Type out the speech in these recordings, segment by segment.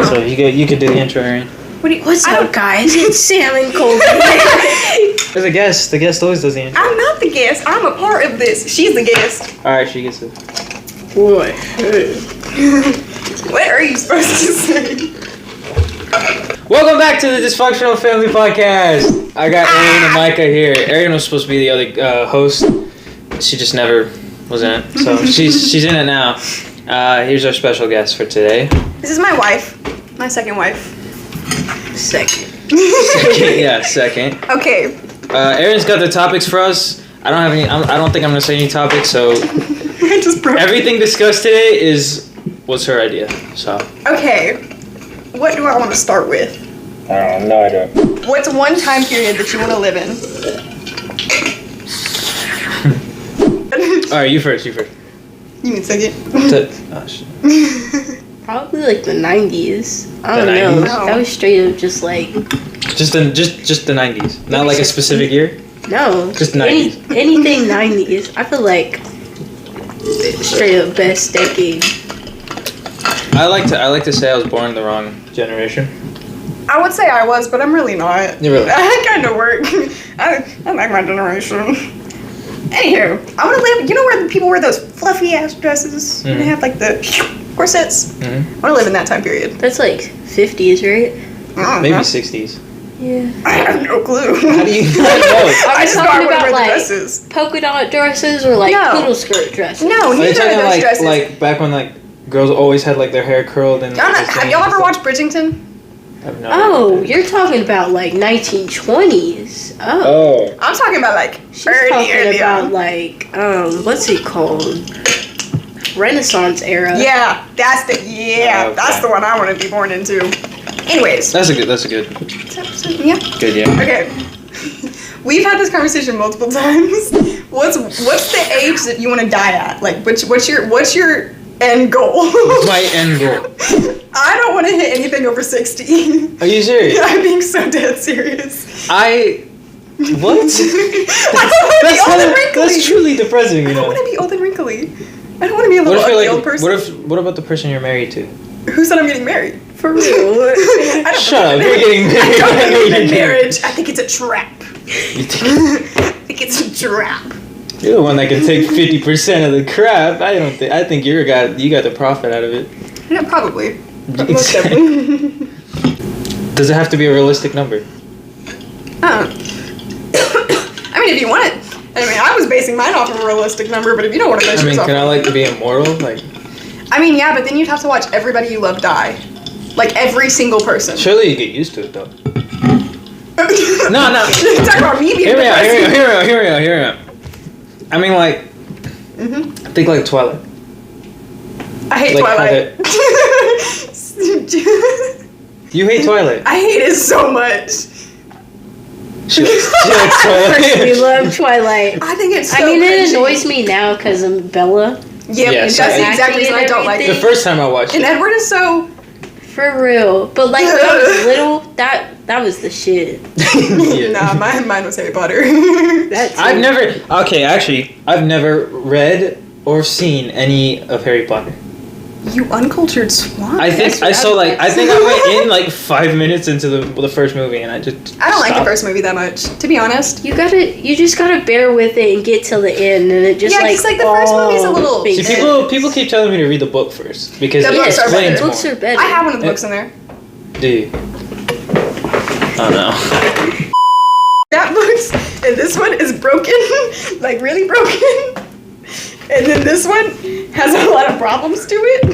So you could do the intro, Aryan. What's up, guys? It's Sam and Colby. There's a guest. The guest always does the intro. I'm not the guest. I'm a part of this. She's the guest. Alright, she gets it. What? What are you supposed to say? Welcome back to the Dysfunctional Family Podcast. I got Aryan and Myka here. Aryan was supposed to be the other host. She just never was in it. So she's in it now. Here's our special guest for today. This is my wife. My second wife. Second. Second. Okay. Aryan's got the topics for us. I don't have any. I don't think I'm gonna say any topics. So I just broke everything discussed today was her idea. So. Okay. What do I want to start with? I don't know. No idea. What's one time period that you want to live in? All right, you first. You mean second? Probably like the 90s. I don't The know. 90s? That was straight up just like Just the 90s. Not like a specific year. no. Just 90s. Anything 90s. I feel like straight up best decade. I like to say I was born in the wrong generation. I would say I was, but I'm really not. You really? I kind of work. I like my generation. Anywho, I want to live. You know where the people wear those fluffy ass dresses? Mm-hmm. And they have like the corsets. Mm-hmm. I want to live in that time period. That's like 50s, right? I don't Maybe know. 60s. Yeah. I have no clue. How do you know? I just thought I talking would about wear the like dresses. polka dot dresses or like No. poodle skirt dresses? No, Are you neither of talking those dresses. like back when like girls always had like their hair curled and? Have y'all ever watched Bridgerton? I have no Oh, idea. you're talking about like 1920s. Oh. Oh. I'm talking about like She's early talking about on. like what's it called? Renaissance era. Yeah, that's the Okay. that's the one I want to be born into. Anyways, That's a good. yeah. Good, yeah. Okay. We've had this conversation multiple times. What's the age that you want to die at? Like, what's your end goal? My end goal. I don't want to hit anything over 60. Are you serious? I'm being so dead serious. What? I don't want to be old and wrinkly. That's truly depressing, you I don't know. want to be old and wrinkly. I don't want to be a little ugly old person. What about the person you're married to? Who said I'm getting married? For real. I don't Shut up, believe you're getting married. I don't believe in You're marriage. I think it's a trap. You think I think it's a trap. you're the one that can take 50% of the crap? I think you got the profit out of it. Yeah, probably. Most definitely. Does it have to be a realistic number? I mean, if you want it. I was basing mine off of a realistic number, but if you don't want to base yourself Can I like be immortal? Like, yeah, but then you'd have to watch everybody you love die. Like, every single person. surely you get used to it though. No. You're talking about me being Hear me depressed. out. I mean, like, I think like Twilight. I hate Like, Twilight. You hate Twilight. I hate it so much. She likes Twilight. We love Twilight. I think it's so it cringy. annoys me now because of Bella. Yeah, Yes, that's the I- exact reason I don't like The it. first time I watched And it. Edward is so... For real. But like when I was little, that was the shit. Yeah. Nah, mine was Harry Potter. That's I've never read or seen any of Harry Potter. You uncultured swine. I think That's what I saw I was like about I to think I went in like 5 minutes into the first movie and I just I don't like the stopped. first movie that much, to be honest. You just gotta bear with it and get till the end, and it just Yeah, 'cause, like, the first movie's a little- makes See, sense. people keep telling me to read the book first because The it books are explains better. more. Books are better. I have one of the books in there. Do you? Oh no. That book's, and this one is broken, like really broken. And then this one has a lot of problems to it.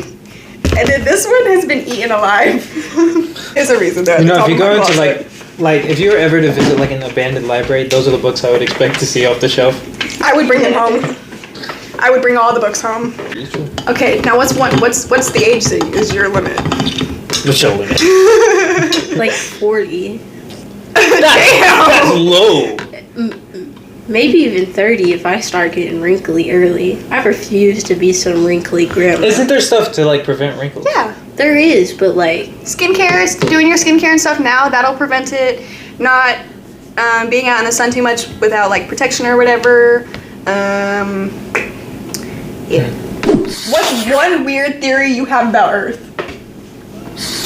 And then this one has been eaten alive. There's a reason that. You know, if you go into like if you were ever to visit like an abandoned library, those are the books I would expect to see off the shelf. I would bring them home. I would bring all the books home. Okay, now what's the age that is your limit? What's your limit? Like 40. That's low. Maybe even 30 if I start getting wrinkly early. I refuse to be some wrinkly grandma. Isn't there stuff to like prevent wrinkles? Yeah. There is, but like... Skincare is doing your skincare and stuff now. That'll prevent it. Not being out in the sun too much without like protection or whatever. Yeah. What's one weird theory you have about Earth?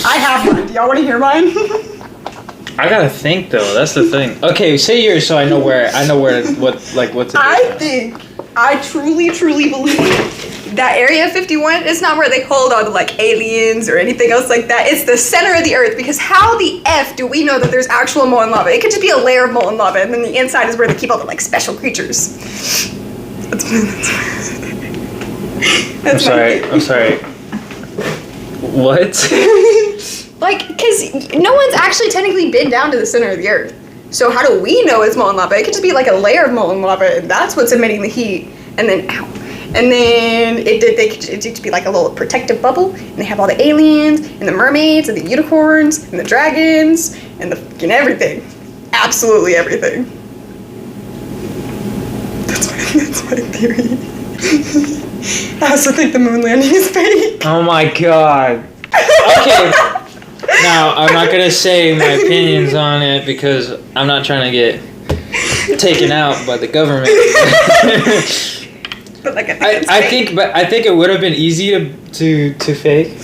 I have one. Do y'all want to hear mine? I gotta think though. That's the thing. Okay, say yours so I know where what to do. I truly believe that Area 51 is not where they hold all the like aliens or anything else like that. It's the center of the earth, because how the F do we know that there's actual molten lava? It could just be a layer of molten lava, and then the inside is where they keep all the like special creatures. I'm sorry. What? Like, because no one's actually technically been down to the center of the earth. So how do we know it's molten lava? It could just be like a layer of molten lava, and that's what's emitting the heat. And then, and then it could be like a little protective bubble, and they have all the aliens, and the mermaids, and the unicorns, and the dragons, and the fucking everything. Absolutely everything. That's my theory. I also think the moon landing is fake. Oh my god. Okay. Now, I'm not gonna say my opinions on it because I'm not trying to get taken out by the government. But like, I think it would have been easy to fake.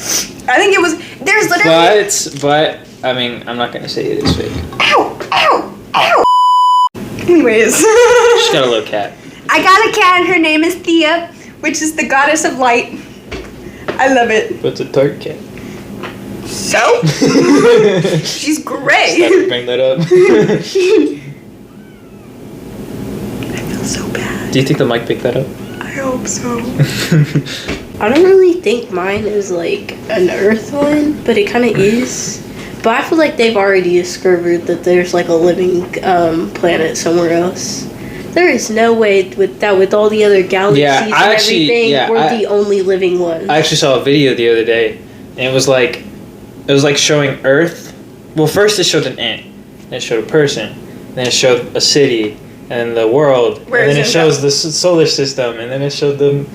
I think it was. There's literally. But I mean, I'm not gonna say it is fake. Ow! Anyways. She's got a little cat. I got a cat, and her name is Thea, which is the goddess of light. I love it. What's a tart cat? So? She's great. Just have to bring that up. I feel so bad. Do you think the mic picked that up? I hope so. I don't really think mine is like an Earth one, but it kind of is. But I feel like they've already discovered that there's like a living planet somewhere else. There is no way with all the other galaxies and everything, we're the only living ones. I actually saw a video the other day, and it was like showing Earth. Well, first it showed an ant, then it showed a person, then it showed a city, and the world, and then it shows the solar system, and then it showed them.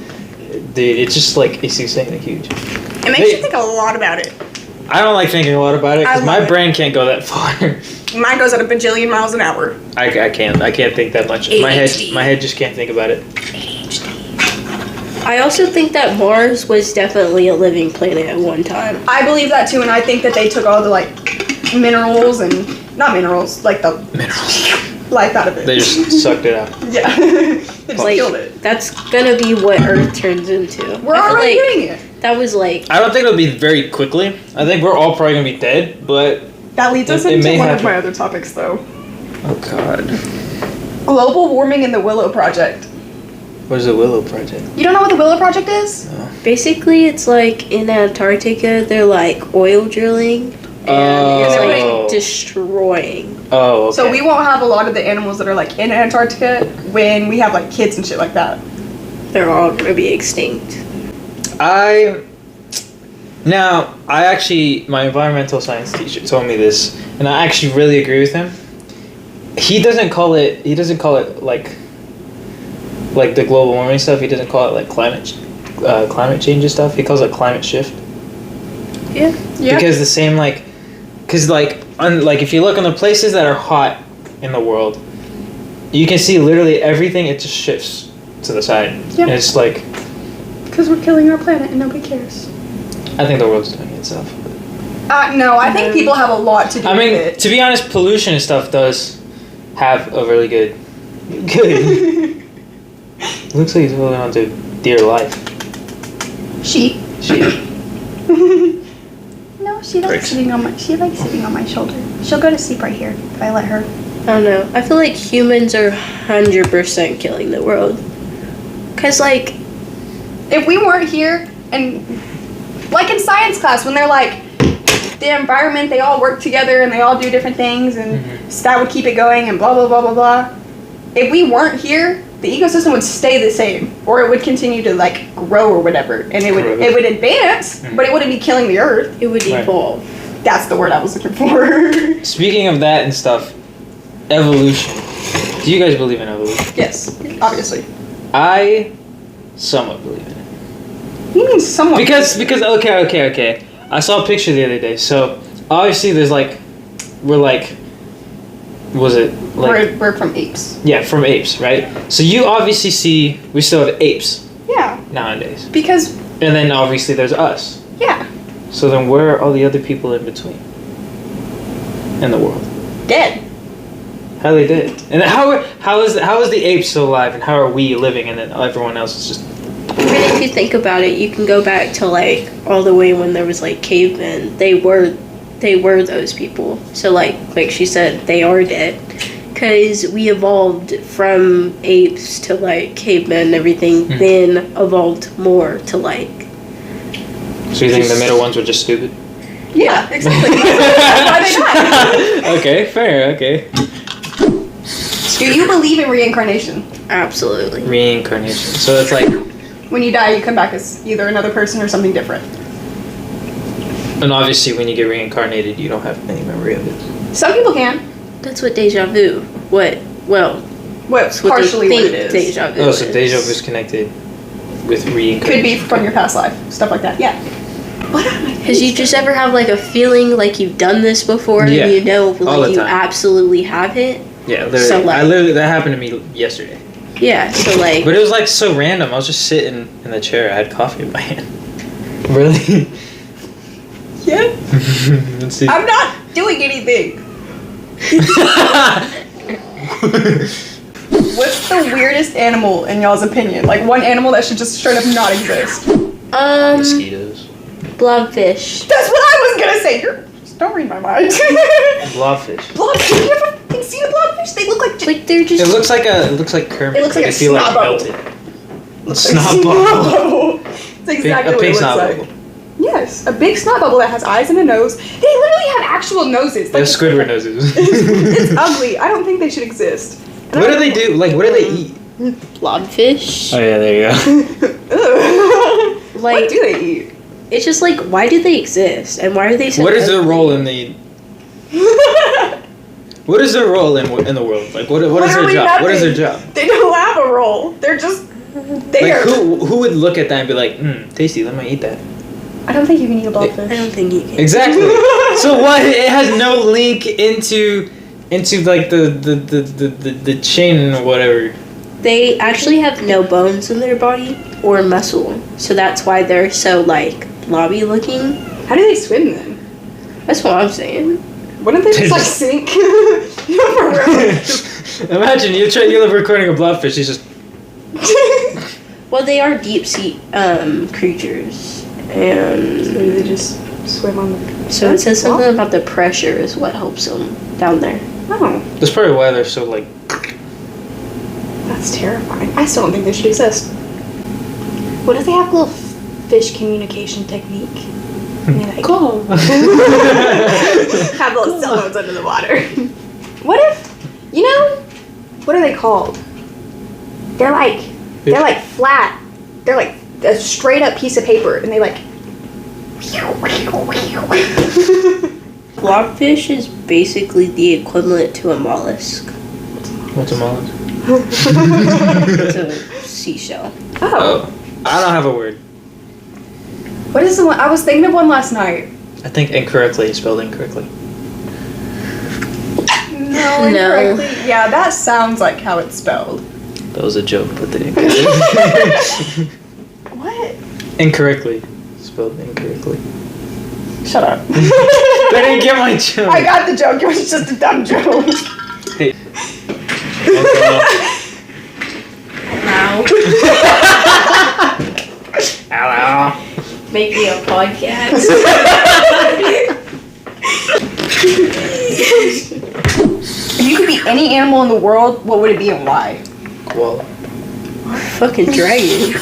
Dude, it's just like it's insanely huge. It makes you think a lot about it. I don't like thinking a lot about it because my brain can't go that far. Mine goes at a bajillion miles an hour. I can't think that much. ADHD. My head just can't think about it. I also think that Mars was definitely a living planet at one time. I believe that too, and I think that they took all the like minerals and not minerals, like the Minerals. life out of it. They just sucked it out. Yeah, they just killed it. That's gonna be what Earth turns into. We're already doing it. That was like. I don't think it'll be very quickly. I think we're all probably gonna be dead, but that leads us into one of my other topics, though. Oh God. Global warming and the Willow Project. What is the Willow Project? You don't know what the Willow Project is? No. Basically, it's like in Antarctica, they're like oil drilling, and it's like destroying. Oh, okay. So we won't have a lot of the animals that are like in Antarctica when we have like kids and shit like that. They're all gonna be extinct. I actually, my environmental science teacher told me this, and I actually really agree with him. He doesn't call it like the global warming stuff. He doesn't call it like climate change and stuff. He calls it climate shift. Yeah. Because the same like if you look on the places that are hot in the world, you can see literally everything. It just shifts to the side. Yeah. And it's like. Because we're killing our planet and nobody cares. I think the world's doing itself. No, I think people have a lot to do with it. To be honest, pollution and stuff does have a really good. Looks like he's holding on to dear life. She. No, she likes sitting on my shoulder. She'll go to sleep right here if I let her. I don't know. I feel like humans are 100% killing the world. Cause like, if we weren't here and like in science class when they're like the environment, they all work together and they all do different things and that would keep it going and blah blah blah blah blah. If we weren't here, the ecosystem would stay the same, or it would continue to like grow or whatever, and it would advance, but it wouldn't be killing the earth. It would evolve. That's the word I was looking for. Speaking of that and stuff, evolution. Do you guys believe in evolution? Yes, obviously. I somewhat believe in it. You mean somewhat? Because okay. I saw a picture the other day. So obviously there's like we're from apes. Yeah, from apes, right? So you obviously see we still have apes. Yeah. Nowadays. Because. And then obviously there's us. Yeah. So then where are all the other people in between? In the world? Dead. How they did? And how is the ape still alive and how are we living and then everyone else is just... Even if you think about it, you can go back to like all the way when there was like cavemen. They were those people. So like she said, they are dead. Because we evolved from apes to like cavemen and everything, then evolved more to like... So you think the middle ones were just stupid? Yeah, exactly. That's why they died. Okay, fair, okay. Do you believe in reincarnation? Absolutely. Reincarnation. So it's like... When you die, you come back as either another person or something different. And obviously when you get reincarnated, you don't have any memory of it. Some people can. That's what deja vu. Well, What's what partially they what think it is. deja vu Oh, so is. deja vu is connected with reincarnation. Could be from your past life. Stuff like that. Yeah. What am I Because you just ever have like a feeling like you've done this before Yeah, and you know all like the you time. absolutely have it. Yeah, literally. So, like- That happened to me yesterday. Yeah, so like... But it was like so random. I was just sitting in the chair. I had coffee in my hand. Really? Yeah. Let's see. I'm not doing anything. What's the weirdest animal in y'all's opinion? Like one animal that should just straight up not exist. Mosquitoes. Blobfish. That's what I was gonna say. Don't read my mind. Blobfish. Blobfish. You ever seen a blobfish? They look like. Like they're just... It looks like Kermit. It looks like a I feel snot like bubble. melted. Snot bubble. It's exactly A what it pink looks snot like. bubble. Yes, a big snot bubble that has eyes and a nose. They literally have actual noses. They have Squidward noses. It's ugly. I don't think they should exist. And What do they do? Like, what do they eat? Blobfish. Oh yeah, there you go. Ugh. Like, What do they eat? it's just like, why do they exist? And why are they so... What is their role in the? What is their role in the world? Like, what is their Literally job? What is their nothing. job? They don't have a role. They're just there. Like, who would look at that and be like, tasty, let me eat that? I don't think you can eat a I blobfish. don't think you can. Exactly. So what? It has no link into like the chain or whatever. They actually have no bones in their body or muscle. So that's why they're so, like, blobby looking. How do they swim then? That's what I'm saying. Wouldn't they They just like just- sink? For real. Imagine you live recording a blobfish. He's just Well, they are deep sea creatures. And Maybe they just swim on the. so it says something about the pressure is what helps them down there. Oh, that's probably why they're so like. that's terrifying. I still don't think they should exist. What if they have a little fish communication technique? And they like Cool. have little cell phones under the water. What if, what are they called? They're like flat. They're like a straight up piece of paper, and they like. Blobfish is basically the equivalent to a mollusk. What's a mollusk? It's a seashell. Oh, I don't have a word. what is the one? I was thinking of one last night. I think incorrectly, spelled incorrectly. No, incorrectly. Yeah, that sounds like how it's spelled. That was a joke, but they What? incorrectly spelled incorrectly. Shut up. They didn't get my joke. I got the joke. It was just a dumb joke. Hey. Hello. Maybe a podcast. If you could be any animal in the world, what would it be and why? Koala. Fucking dragon.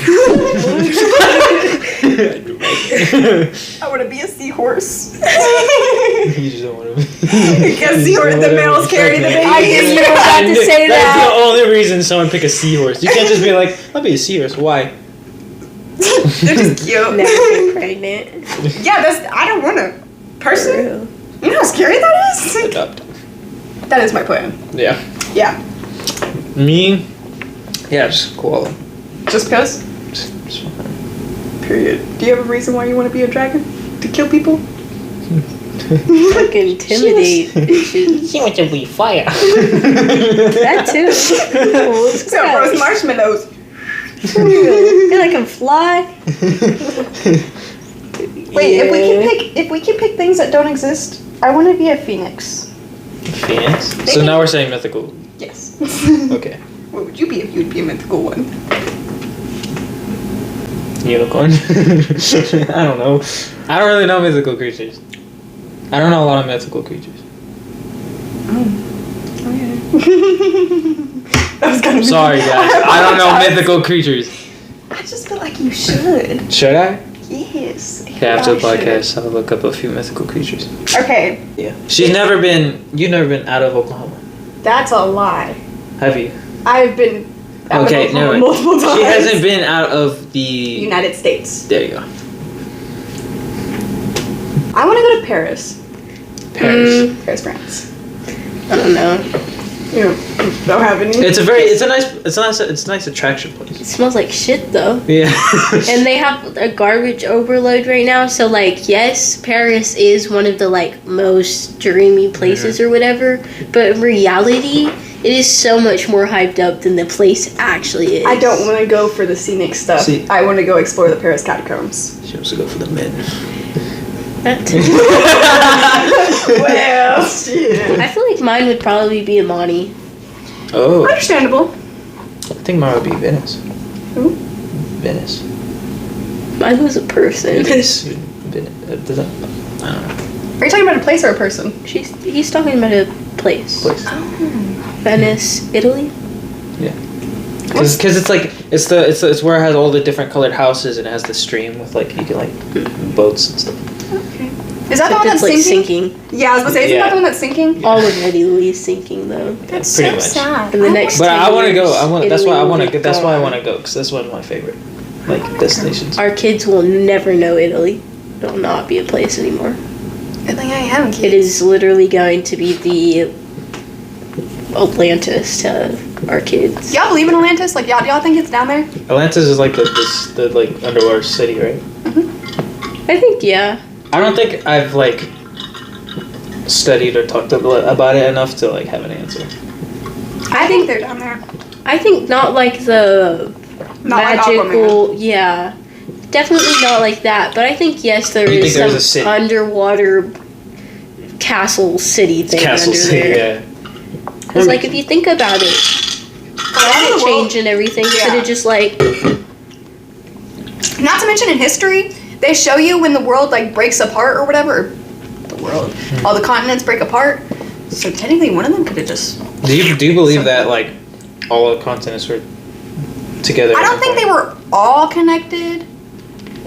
I want to be a seahorse. You just don't want to. Because seahorse, the males carry the babies. I knew you were about to say That's that. the only reason someone pick a seahorse. You can't just be like, I'll be a seahorse. Why? They're just cute. Never get pregnant. Yeah, I don't want to. For Personally, real. you know how scary that is? Adopt. That is my plan. Yeah. Yeah. Me? Yeah, just koala. Just because? Just fine. Period. Do you have a reason why you want to be a dragon? To kill people? Fucking intimidate bitches. She wants to be fire. That too. So roast marshmallows. And I can fly. Wait, if we can pick things that don't exist, I want to be a phoenix. Phoenix? So now we're saying mythical. Yes. Okay. What would you be if you'd be a mythical one? Unicorn? I don't know. I don't really know mythical creatures. I don't know a lot of mythical creatures. Okay. That was gonna be Sorry, guys. I don't know mythical creatures. I just feel like you should. Should I? Yes. Okay, after the I should. podcast, I'll look up a few mythical creatures. Okay. Yeah. You've never been out of Oklahoma. That's a lie. Have you? I've been out of Okay, Oklahoma no. multiple times. She hasn't been out of the United States. There you go. I want to go to Paris. Paris. Paris, France. I don't know. You don't have any. It's a nice attraction place. It smells like shit though. Yeah. And they have a garbage overload right now. So like, yes, Paris is one of the like most dreamy places or whatever. But in reality, it is so much more hyped up than the place actually is. I don't want to go for the scenic stuff. See- I want to go explore the Paris catacombs. She wants to go for the men. That too. Well, shit. I feel like mine would probably be Imani. Oh. Understandable. I think mine would be Venice. Who? Venice. Mine was a person. Venice. I don't know. Are you talking about a place or a person? He's talking about a place. Place. Venice, Italy. Yeah. Because it's like it's where it has all the different colored houses and it has the stream with like you can like boats and stuff. Okay. Is that the one It's that's like sinking? Yeah, I was gonna say, isn't that the one that's sinking? All of Italy is sinking though. That's pretty so much. sad. And the next But 10 I want to go. years, That's why I Italy want will to. be That's why I gone. want to go because that's one of my favorite like destinations. Our kids will never know Italy. It will not be a place anymore. Good thing I am, It is literally going to be the Atlantis to our kids. Y'all believe in Atlantis? Like, y'all think it's down there? Atlantis is like the like underwater city, right? I think yeah. I don't think I've like studied or talked about it enough to like have an answer. I think they're down there. I think not like the Not like magical. Yeah, definitely not like that. But I think yes, there You is think there's a some city? underwater castle city thing Castle under city, there. yeah. Because like if you think about it, climate change and everything could have just like Not to mention in history, they show you when the world like breaks apart or whatever. Or the world, all the continents break apart. So technically, one of them could have just. Do you believe that like all the continents were together? I don't think they were all connected,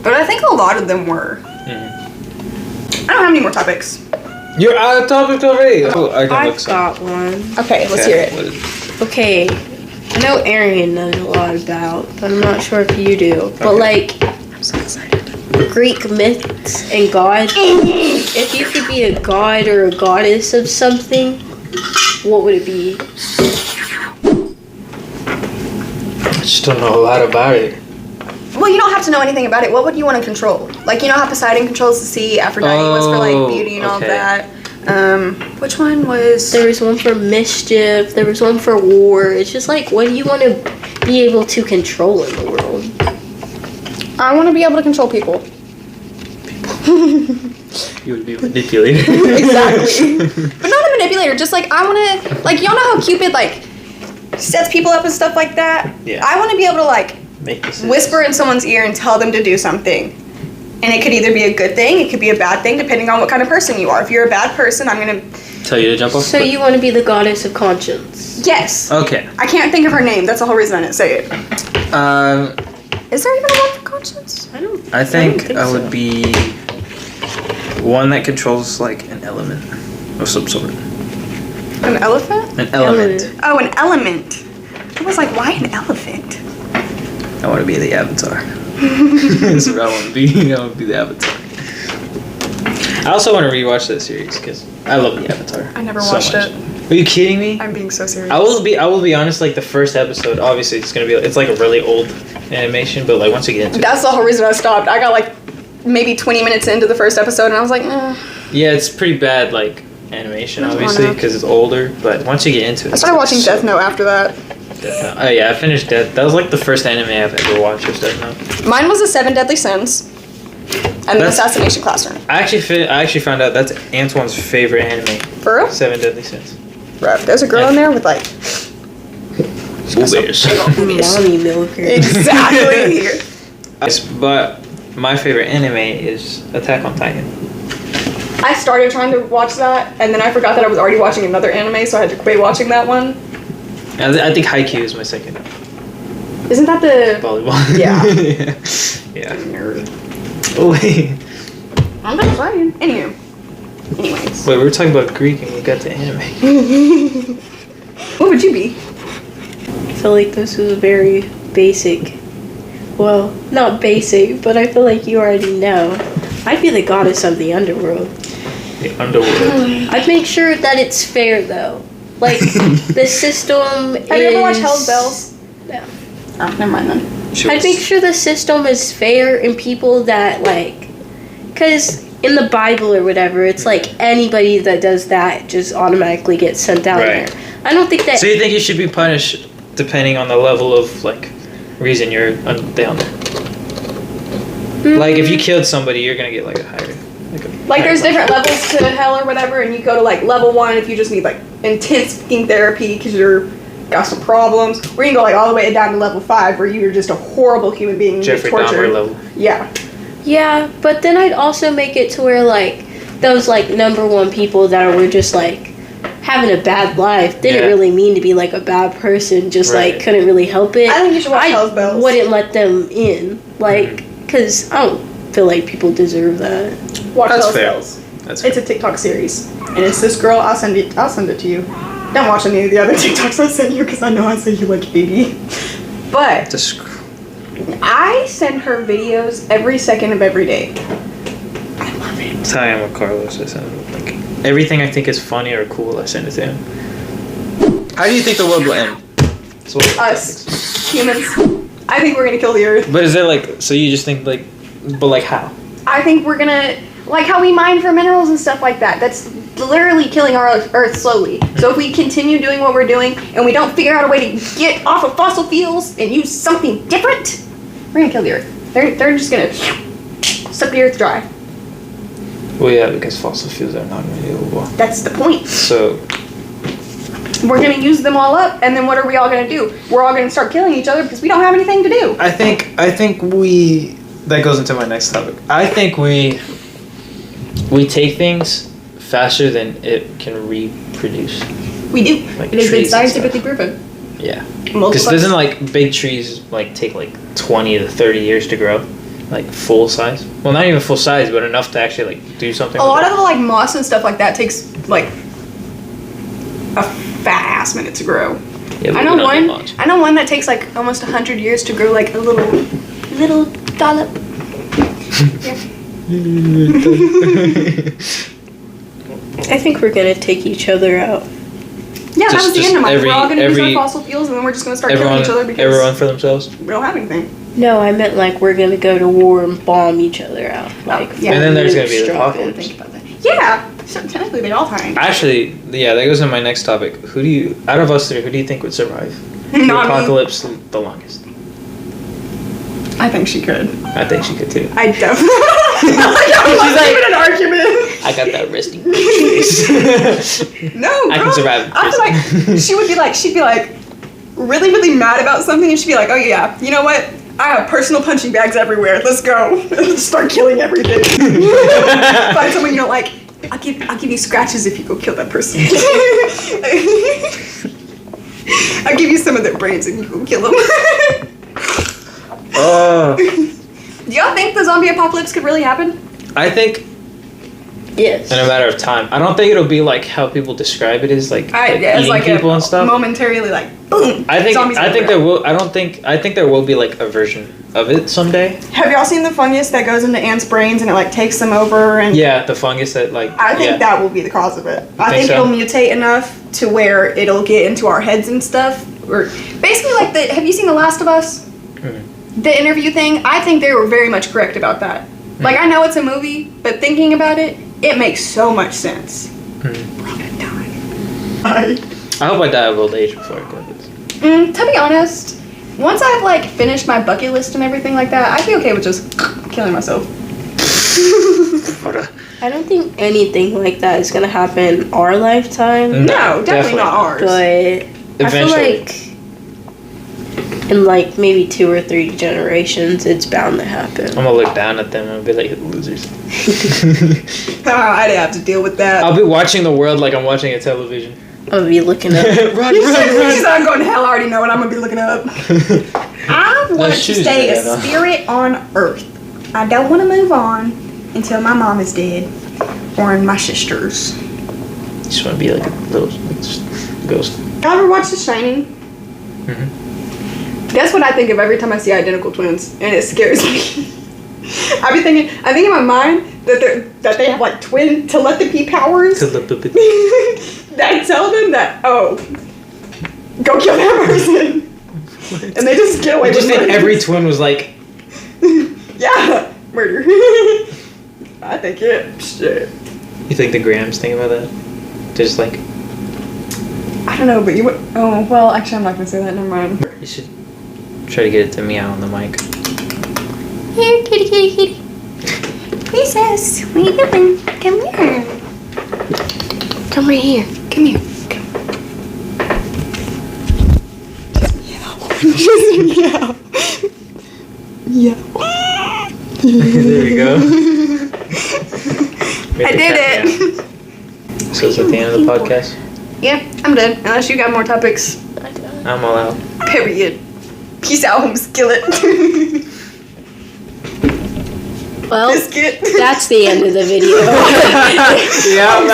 but I think a lot of them were. Mhm. I don't have any more topics. You're out of topic already. Oh, I can look I've some. got one. Okay, let's hear it. What is Okay, I know Aryan knows a lot about, but I'm not sure if you do. But Okay. like, I'm so excited. Greek myths and gods. If you could be a god or a goddess of something, what would it be? I just don't know a lot about it. Well, you don't have to know anything about it. What would you want to control? Like, you know how Poseidon controls the sea, Aphrodite was for like beauty and all of okay. that. Which one was? There was one for mischief. There was one for war. It's just like, what do you want to be able to control in the world? I want to be able to control people. You would be manipulated. Exactly. But not a manipulator. Just like I want to, like y'all know how Cupid like sets people up and stuff like that. Yeah. I want to be able to like Make this whisper in someone's ear and tell them to do something. And it could either be a good thing, it could be a bad thing, depending on what kind of person you are. If you're a bad person, I'm gonna. Tell you to jump off. So you want to be the goddess of conscience? Yes. Okay. I can't think of her name. That's the whole reason I didn't say it. Is there even a one for conscience? I think think I so. would be one that controls like an element of some sort. An elephant? An element. Oh, an element. I was like, why an elephant? I want to be the Avatar. That's what I want to be. I want to be the Avatar. I also want to rewatch that series because I love the Avatar. I never so watched much. it. Are you kidding me? I'm being so serious. I will be honest. Like the first episode, obviously it's like a really old animation, but like once you get into That's the whole reason I stopped. I got like maybe 20 minutes into the first episode and I was like, yeah, it's pretty bad like animation, That's obviously one of- because it's older. But once you get into it, I started watching Death Note after that. Death Note. Oh yeah, I finished Death. That was like the first anime I've ever watched was Death Note. Mine was The Seven Deadly Sins. And the Assassination Classroom. I actually found out that's Antoine's favorite anime. For real? 7 Deadly Sins. Bro, there's a girl in there with like... Boobies. Mommy milker. Exactly. But my favorite anime is Attack on Titan. I started trying to watch that, and then I forgot that I was already watching another anime, so I had to quit watching that one. I think Haikyuu is my second. Isn't that the... Volleyball. Yeah. Yeah. Nerd. Oh, wait. I'm not playing. Anyways. Wait, we were talking about Greek and we got to anime. What would you be? I feel like this was very basic. Well, not basic, but I feel like you already know. I'd be the goddess of the underworld. The underworld. I'd make sure that it's fair, though. Like, the system is... Have you ever watched Hell's Bells? No. Oh, never mind then. I'd make sure the system is fair and people that, like... Because in the Bible or whatever, it's like anybody that does that just automatically gets sent down there. I don't think that... So you think you should be punished depending on the level of, like, reason you're down there? Like, if you killed somebody, you're gonna get, like, a higher... Like, there's different levels to hell or whatever, and you go to, like, level 1 if you just need, like, intense fucking therapy because you're got some problems. Or you can go, like, all the way down to level 5 where you're just a horrible human being and Jeffrey get tortured. Dahmer level. Yeah. Yeah, but then I'd also make it to where, like, those, like, number one people that were just, like, having a bad life didn't really mean to be, like, a bad person, just, like, couldn't really help it. I think you should watch Hell's Bells. I wouldn't let them in, like, because I don't feel like people deserve that. Watch That's Hell's fair. Bells. That's It's a TikTok series, and it's this girl. I'll send it to you. Don't watch any of the other TikToks I sent you because I know I sent you like 80. But I send her videos every second of every day. I love it. That's how I am with Carlos. I send him, like, everything I think is funny or cool, I send it to him. How do you think the world will end? Us humans. I think we're gonna kill the earth. But is there, like, so you just think, like, but, like, how? I think we're gonna, like how we mine for minerals and stuff like that. That's literally killing our earth slowly. So if we continue doing what we're doing and we don't figure out a way to get off of fossil fuels and use something different, we're gonna kill the earth. They're just gonna suck the earth dry. Well, yeah, because fossil fuels are not renewable. That's the point. So we're gonna use them all up, and then what are we all gonna do? We're all gonna start killing each other because we don't have anything to do. I think we... That goes into my next topic. I think we take things faster than it can reproduce. We do. Like it has been trees and scientifically proven. Yeah. Because doesn't, like, big trees, like, take, like, 20 to 30 years to grow? Like, full size? Well, not even full size, but enough to actually, like, do something A with lot it. of the, like, moss and stuff like that takes, like, a fat ass minute to grow. Yeah, I know one that takes, like, almost 100 years to grow, like, a little dollop. I think we're gonna take each other out. Yeah, that was the end of mine. We're all gonna use our every- fossil fuels, and then we're just gonna start killing each other because Everyone for themselves? we don't have anything. No, I meant like we're gonna go to war and bomb each other out. Like, yeah. And then there's gonna be the strong. apocalypse. Think about that. Yeah, so technically they all time. Actually, yeah, that goes into my next topic. Out of us three, who do you think would survive the Not me. apocalypse the longest? I think she could. I think she could too. I definitely. She's like even an argument. I got that resting face. No, I can girl. survive. I feel like she'd be like really, really mad about something, and she'd be like, oh yeah, you know what? I have personal punching bags everywhere. Let's go. Start killing everything. Find someone you don't like. I'll give you scratches if you go kill that person. I'll give you some of their brains if you go kill them. Do y'all think the zombie apocalypse could really happen? I think Yes. in a matter of time. I don't think it'll be like how people describe it is like It's eating like people and stuff. momentarily like boom. I think zombies there will. I think there will be like a version of it someday. Have y'all seen the fungus that goes into ants' brains and it like takes them over and Yeah, the fungus that like. I think that will be the cause of it. I think so? it'll mutate enough to where it'll get into our heads and stuff. Or basically like have you seen The Last of Us? Mhm. The interview thing? I think they were very much correct about that. Like I know it's a movie, but thinking about it, it makes so much sense. We're all gonna die. I hope I die of old age before I go this. To be honest, once I've like finished my bucket list and everything like that, I'd be okay with just killing myself. I don't think anything like that is gonna happen in our lifetime. No, definitely not ours. But I feel Eventually. like in like maybe 2 or 3 generations, it's bound to happen. I'm gonna look down at them and be like, losers. I didn't have to deal with that. I'll be watching the world like I'm watching a television. I'm gonna be looking up. Run. She said I'm going to hell. I already know what I'm going to be looking up. I want to shoes stay a together. spirit on Earth. I don't want to move on until my mom is dead. Or my sisters. Just want to be like a little just ghost. Y'all ever watch The Shining? Mm-hmm. That's what I think of every time I see identical twins, and it scares me. I think in my mind that they have like twin telepathy powers that tell them that go kill that person, and they just get away with Just murder. think every twin was like, yeah, murder. I think shit. you think the Grahams think about that? Just like, I don't know, but you would. Oh well, actually, I'm not gonna say that. Never mind. you should try to get it to meow on the mic. Here, kitty, kitty, kitty. Princess, what are you doing? Come here. Come right here. Come here. Yeah. There we go. I did it. So is that the end of the podcast? Yeah, I'm done. Unless you got more topics. I'm all out. Period. Peace out, home skillet. Well, Biscuit. that's the end of the video. Yeah,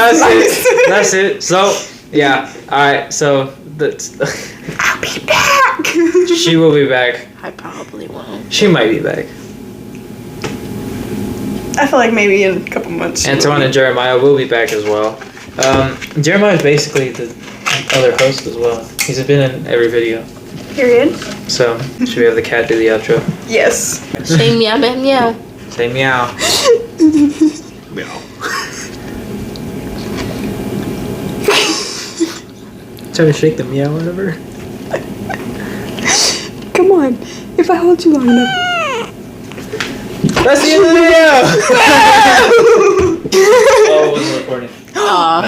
that's it. So, yeah. Alright, so that's I'll be back. she will be back. I probably won't. She might be back. I feel like maybe in a couple months. Antoine and Jeremiah will be back as well. Jeremiah is basically the other host as well. He's been in every video. Period. So, should we have the cat do the outro? Yes. Say meow, meow, meow. Say meow. Meow. Try to shake the meow out of her. Come on. If I hold you long enough. That's the end of the video! Oh, it wasn't recording. Aw.